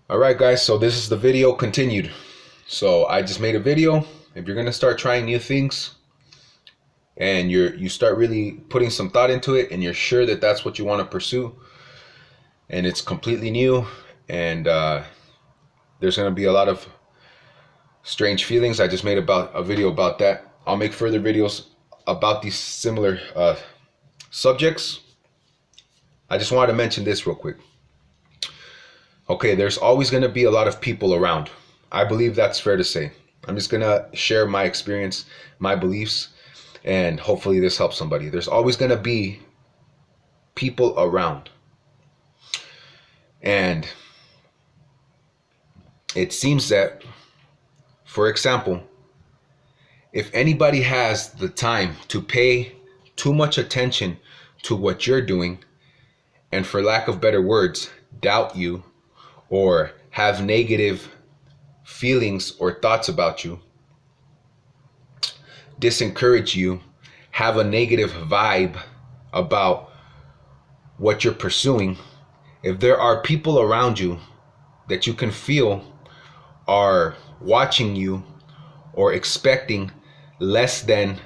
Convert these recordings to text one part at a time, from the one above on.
All right, guys, so this is the video continued. So I just made a video. If you're gonna start trying new things and you start really putting some thought into it, and you're sure that that's what you want to pursue, and it's completely new, and there's gonna be a lot of strange feelings. I just made about a video about that. I'll make further videos about these similar subjects. I just wanted to mention this real quick. Okay, there's always going to be a lot of people around. I believe that's fair to say. I'm just going to share my experience, my beliefs, and hopefully this helps somebody. There's always going to be people around. And it seems that, for example, if anybody has the time to pay too much attention to what you're doing, and for lack of better words, doubt you, or have negative feelings or thoughts about you, disencourage you, have a negative vibe about what you're pursuing, if there are people around you that you can feel are watching you or expecting less than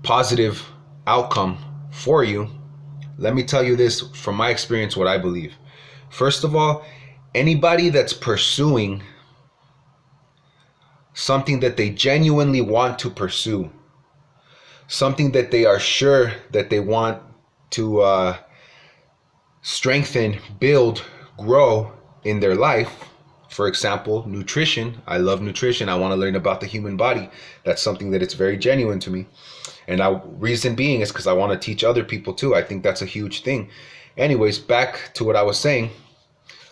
positive outcome for you, let me tell you this from my experience, what I believe. First of all, anybody that's pursuing something that they genuinely want to pursue, something that they are sure that they want to strengthen, build, grow in their life. For example, nutrition. I love nutrition. I want to learn about the human body. That's something that it's very genuine to me. And reason being is because I want to teach other people too. I think that's a huge thing. Anyways, back to what I was saying.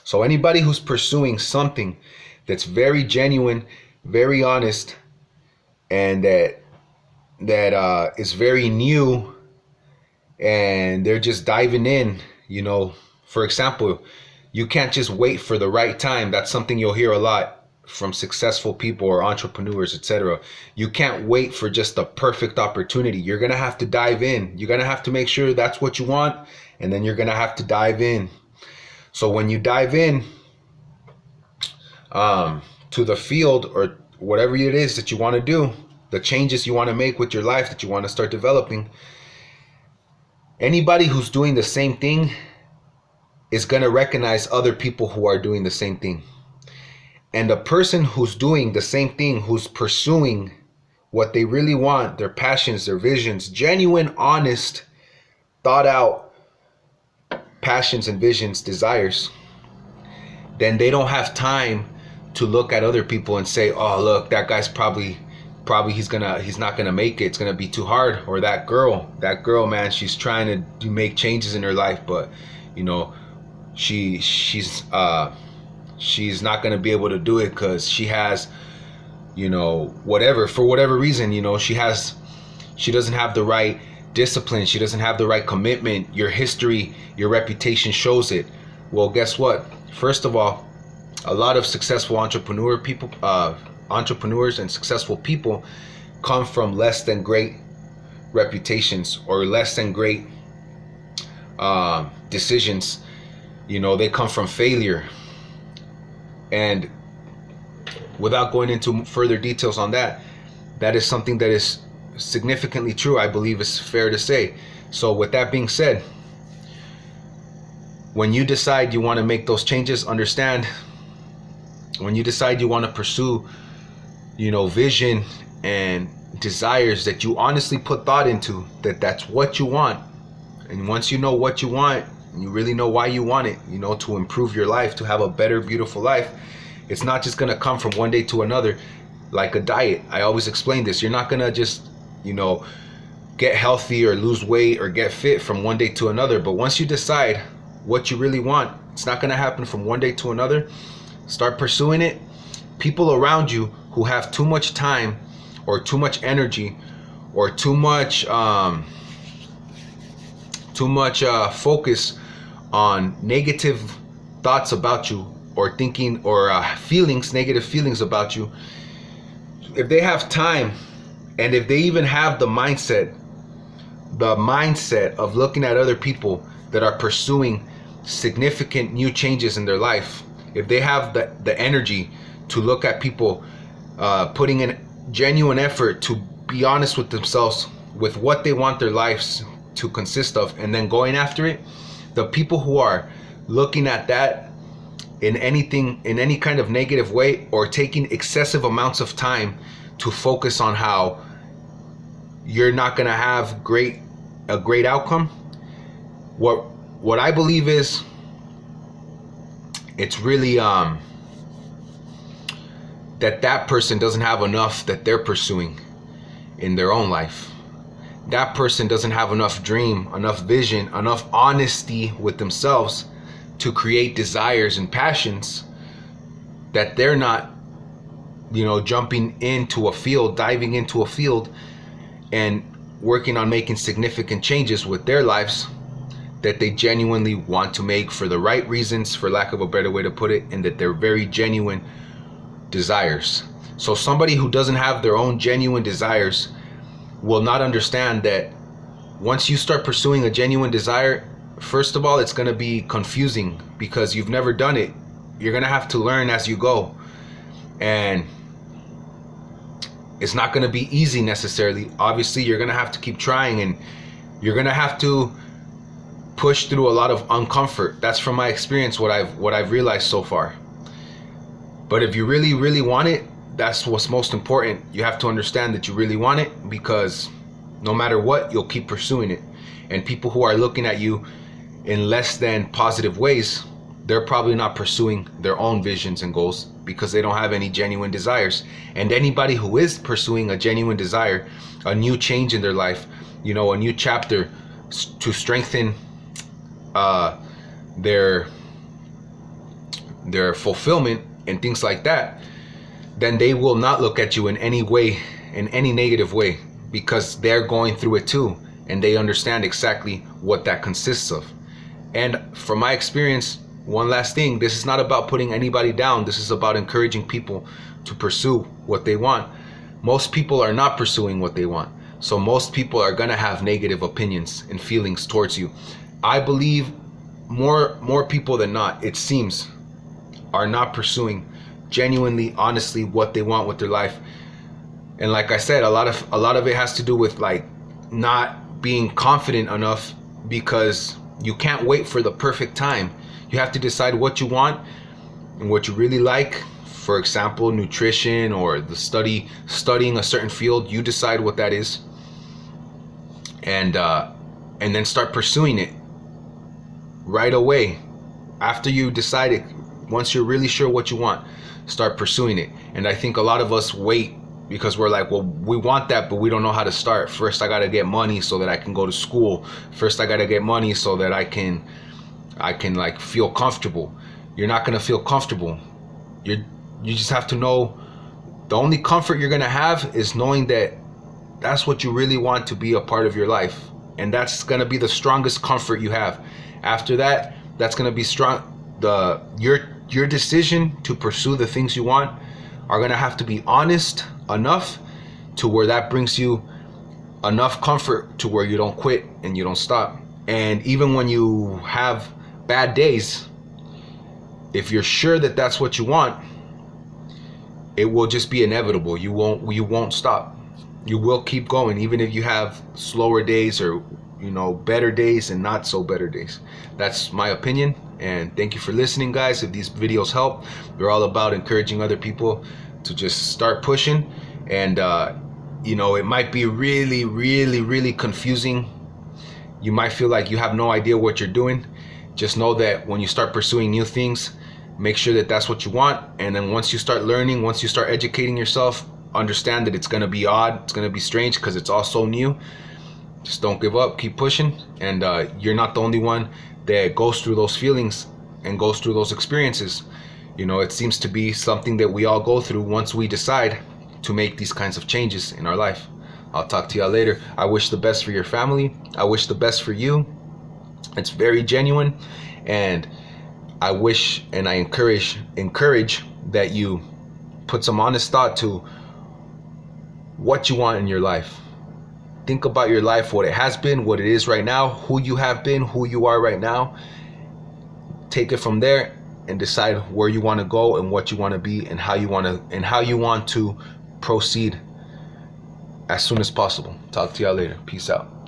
So anybody who's pursuing something that's very genuine, very honest, and that is very new, and they're just diving in, for example, you can't just wait for the right time. That's something you'll hear a lot from successful people or entrepreneurs, etc. You can't wait for just the perfect opportunity. You're going to have to dive in. You're going to have to make sure that's what you want, and then you're going to have to dive in. So when you dive in to the field or whatever it is that you want to do, the changes you want to make with your life that you want to start developing, anybody who's doing the same thing is going to recognize other people who are doing the same thing. And a person who's doing the same thing, who's pursuing what they really want, their passions, their visions, genuine, honest, thought out passions and visions, desires, then they don't have time to look at other people and say, oh, look, that guy's probably he's not gonna make it. It's gonna be too hard. Or that girl, man, she's trying to make changes in her life, but she's not going to be able to do it because she has, for whatever reason, she doesn't have the right discipline. She doesn't have the right commitment. Your history, your reputation shows it. Well, guess what? First of all, a lot of successful entrepreneurs and successful people come from less than great reputations or less than great decisions. They come from failure. And without going into further details on that, that is something that is significantly true. I believe it's fair to say. So with that being said, when you decide you want to make those changes, understand, when you decide you want to pursue, vision and desires that you honestly put thought into, that's what you want. And once you know what you want, you really know why you want it, to improve your life, to have a better, beautiful life. It's not just going to come from one day to another like a diet. I always explain this. You're not going to just, get healthy or lose weight or get fit from one day to another. But once you decide what you really want, it's not going to happen from one day to another. Start pursuing it. People around you who have too much time or too much energy or too much focus on negative thoughts about you or thinking or negative feelings about you, if they have time and if they even have the mindset of looking at other people that are pursuing significant new changes in their life, if they have the energy to look at people putting in genuine effort to be honest with themselves with what they want their lives to consist of, and then going after it, the people who are looking at that in any kind of negative way, or taking excessive amounts of time to focus on how you're not going to have a great outcome, what I believe is, it's really that person doesn't have enough that they're pursuing in their own life. That person doesn't have enough dream, enough vision, enough honesty with themselves to create desires and passions, that they're not, jumping into a field, diving into a field and working on making significant changes with their lives that they genuinely want to make for the right reasons, for lack of a better way to put it, and that they're very genuine desires. So somebody who doesn't have their own genuine desires will not understand that once you start pursuing a genuine desire, first of all, it's going to be confusing because you've never done it. You're going to have to learn as you go. And it's not going to be easy necessarily. Obviously, you're going to have to keep trying, and you're going to have to push through a lot of uncomfort. That's from my experience, what I've realized so far. But if you really, really want it, that's what's most important. You have to understand that you really want it, because no matter what, you'll keep pursuing it. And people who are looking at you in less than positive ways, they're probably not pursuing their own visions and goals because they don't have any genuine desires. And anybody who is pursuing a genuine desire, a new change in their life, a new chapter to strengthen their fulfillment and things like that, then they will not look at you in any way, in any negative way, because they're going through it too, and they understand exactly what that consists of. And from my experience, one last thing, this is not about putting anybody down. This is about encouraging people to pursue what they want. Most people are not pursuing what they want. So most people are going to have negative opinions and feelings towards you. I believe more people than not, it seems, are not pursuing genuinely, honestly, what they want with their life. And like I said, a lot of it has to do with like not being confident enough, because you can't wait for the perfect time. You have to decide what you want and what you really like. For example, nutrition, or the studying a certain field. You decide what that is, and then start pursuing it right away. After you decide it, once you're really sure what you want, start pursuing it. And I think a lot of us wait because we're like, well, we want that, but we don't know how to start. First, I got to get money so that I can go to school. First, I got to get money so that I can like feel comfortable. You're not going to feel comfortable. You just have to know the only comfort you're going to have is knowing that that's what you really want to be a part of your life. And that's going to be the strongest comfort you have. After that, that's going to be strong. Your decision to pursue the things you want are going to have to be honest enough to where that brings you enough comfort to where you don't quit and you don't stop. And even when you have bad days, if you're sure that that's what you want, it will just be inevitable. You won't stop. You will keep going, even if you have slower days, or better days and not so better days. That's my opinion. And thank you for listening, guys. If these videos help, they're all about encouraging other people to just start pushing. And it might be really, really, really confusing. You might feel like you have no idea what you're doing. Just know that when you start pursuing new things, make sure that that's what you want. And then once you start learning, once you start educating yourself, understand that it's going to be odd, it's going to be strange, because it's all so new. Just don't give up, keep pushing. And you're not the only one that goes through those feelings and goes through those experiences. It seems to be something that we all go through once we decide to make these kinds of changes in our life. I'll talk to y'all later. I wish the best for your family. I wish the best for you. It's very genuine, and I wish and I encourage that you put some honest thought to what you want in your life. Think about your life, what it has been, what it is right now, who you have been, who you are right now, take it from there and decide where you want to go and what you want to be and how you want to proceed as soon as possible. Talk to y'all later. Peace out.